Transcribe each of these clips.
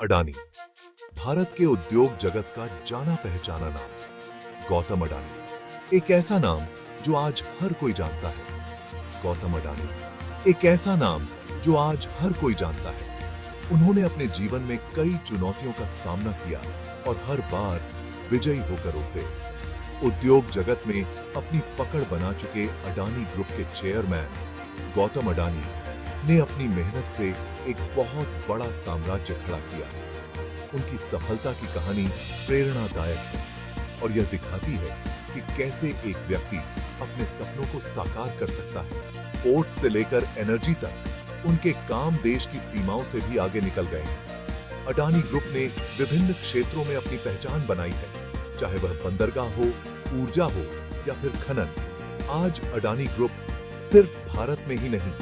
अडानी, भारत के उद्योग जगत का जाना पहचाना नाम। गौतम अडानी, एक ऐसा नाम जो आज हर कोई जानता है। गौतम अडानी, एक ऐसा नाम जो आज हर कोई जानता है। उन्होंने अपने जीवन में कई चुनौतियों का सामना किया और हर बार विजयी होकर उभरे। उद्योग जगत में अपनी पकड़ बना चुके अडानी ग्रुप के चेयरमैन गौतम अडानी ने अपनी मेहनत से एक बहुत बड़ा साम्राज्य खड़ा किया। उनकी सफलता की कहानी प्रेरणादायक है और यह दिखाती है कि कैसे एक व्यक्ति अपने सपनों को साकार कर सकता है। पोर्ट्स से लेकर एनर्जी तक उनके काम देश की सीमाओं से भी आगे निकल गए हैं। अडानी ग्रुप ने विभिन्न क्षेत्रों में अपनी पहचान बनाई है, चाहे वह बंदरगाह हो, ऊर्जा हो या फिर खनन। आज अडानी ग्रुप सिर्फ भारत में ही नहीं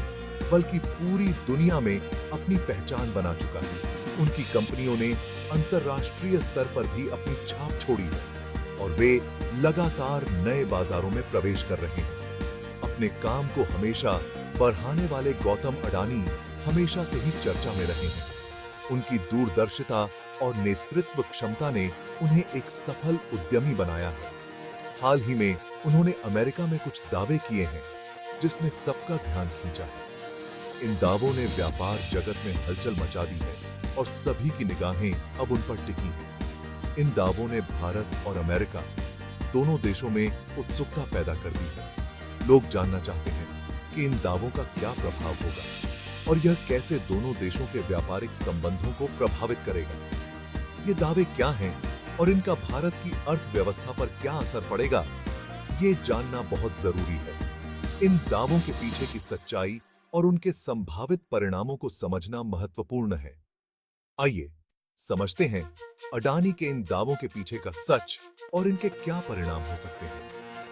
बल्कि पूरी दुनिया में अपनी पहचान बना चुका है। उनकी कंपनियों ने अंतर्राष्ट्रीय स्तर पर भी अपनी छाप छोड़ी है और वे लगातार नए बाजारों में प्रवेश कर रहे हैं। अपने काम को हमेशा बढ़ाने वाले गौतम अडानी हमेशा से ही चर्चा में रहे हैं। उनकी दूरदर्शिता और नेतृत्व क्षमता ने उन्हें एक सफल उद्यमी बनाया है। हाल ही में उन्होंने अमेरिका में कुछ दावे किए हैं जिसने सबका ध्यान खींचा है। इन दावों ने व्यापार जगत में हलचल मचा दी है और सभी की निगाहें अब उन पर टिकी हैं। इन दावों ने भारत और अमेरिका दोनों देशों में उत्सुकता पैदा कर दी है। लोग जानना चाहते हैं कि इन दावों का क्या प्रभाव होगा और यह कैसे दोनों देशों के व्यापारिक संबंधों को प्रभावित करेगा। ये दावे क्या हैं और इनका भारत की अर्थव्यवस्था पर क्या असर पड़ेगा, ये जानना बहुत जरूरी है। इन दावों के पीछे की सच्चाई और उनके संभावित परिणामों को समझना महत्वपूर्ण है। आइए समझते हैं अडानी के इन दावों के पीछे का सच और इनके क्या परिणाम हो सकते हैं।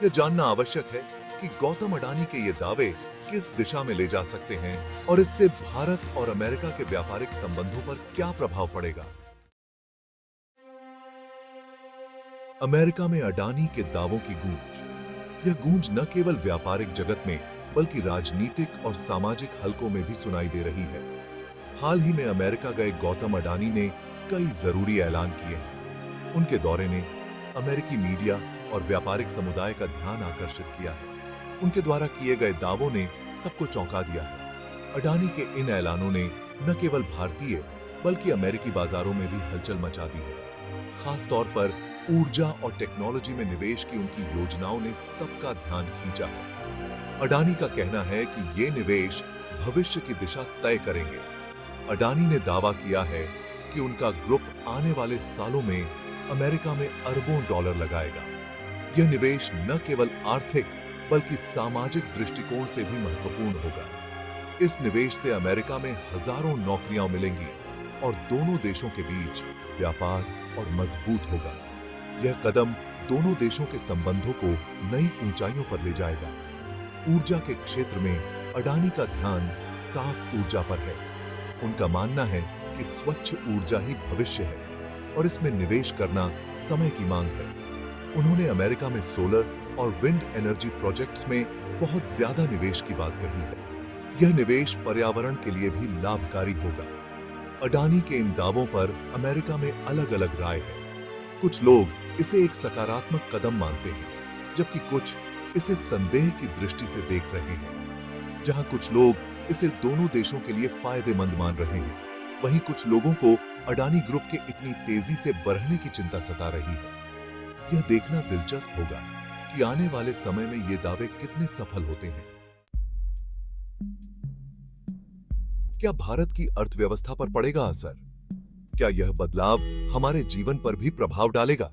यह जानना आवश्यक है कि गौतम अडानी के ये दावे किस दिशा में ले जा सकते हैं और इससे भारत और अमेरिका के व्यापारिक संबंधों पर क्या प्रभाव पड़ेगा। अमेरिका में अडानी के दावों की गूंज। यह गूंज न केवल व्यापारिक जगत में बल्कि राजनीतिक और सामाजिक हलकों में भी सुनाई दे रही है। हाल ही में अमेरिका गए गौतम अडानी ने कई जरूरी ऐलान किए हैं। उनके दौरे ने अमेरिकी मीडिया और व्यापारिक समुदाय का ध्यान आकर्षित किया है। उनके द्वारा किए गए दावों ने सबको चौंका दिया है। अडानी के इन ऐलानों ने न केवल भारतीय बल्कि अमेरिकी बाजारों में भी हलचल मचा दी है। खास तौर पर ऊर्जा और टेक्नोलॉजी में निवेश की उनकी योजनाओं ने सबका ध्यान खींचा है। अडानी का कहना है कि ये निवेश भविष्य की दिशा तय करेंगे। अडानी ने दावा किया है कि उनका ग्रुप आने वाले सालों में अमेरिका में अरबों डॉलर लगाएगा। यह निवेश न केवल आर्थिक बल्कि सामाजिक दृष्टिकोण से भी महत्वपूर्ण होगा। इस निवेश से अमेरिका में हजारों नौकरियां मिलेंगी और दोनों देशों के बीच व्यापार और मजबूत होगा। यह कदम दोनों देशों के संबंधों को नई ऊंचाइयों पर ले जाएगा। ऊर्जा के क्षेत्र में अडानी का ध्यान साफ ऊर्जा पर है। उनका मानना है कि स्वच्छ ऊर्जा ही भविष्य है और इसमें निवेश करना समय की मांग है। उन्होंने अमेरिका में सोलर और विंड एनर्जी प्रोजेक्ट्स में बहुत ज्यादा निवेश की बात कही है। यह निवेश पर्यावरण के लिए भी लाभकारी होगा। अडानी के इन दावों पर अमेरिका में अलग-अलग राय है। कुछ लोग इसे एक सकारात्मक कदम मानते हैं, जबकि कुछ इसे संदेह की दृष्टि से देख रहे हैं। जहां कुछ लोग इसे दोनों देशों के लिए फायदेमंद मान रहे हैं, वहीं कुछ लोगों को अडानी ग्रुप के इतनी तेजी से बढ़ने की चिंता सता रही है। यह देखना दिलचस्प होगा कि आने वाले समय में ये दावे कितने सफल होते हैं। क्या भारत की अर्थव्यवस्था पर पड़ेगा असर? क्या यह बदलाव हमारे जीवन पर भी प्रभाव डालेगा?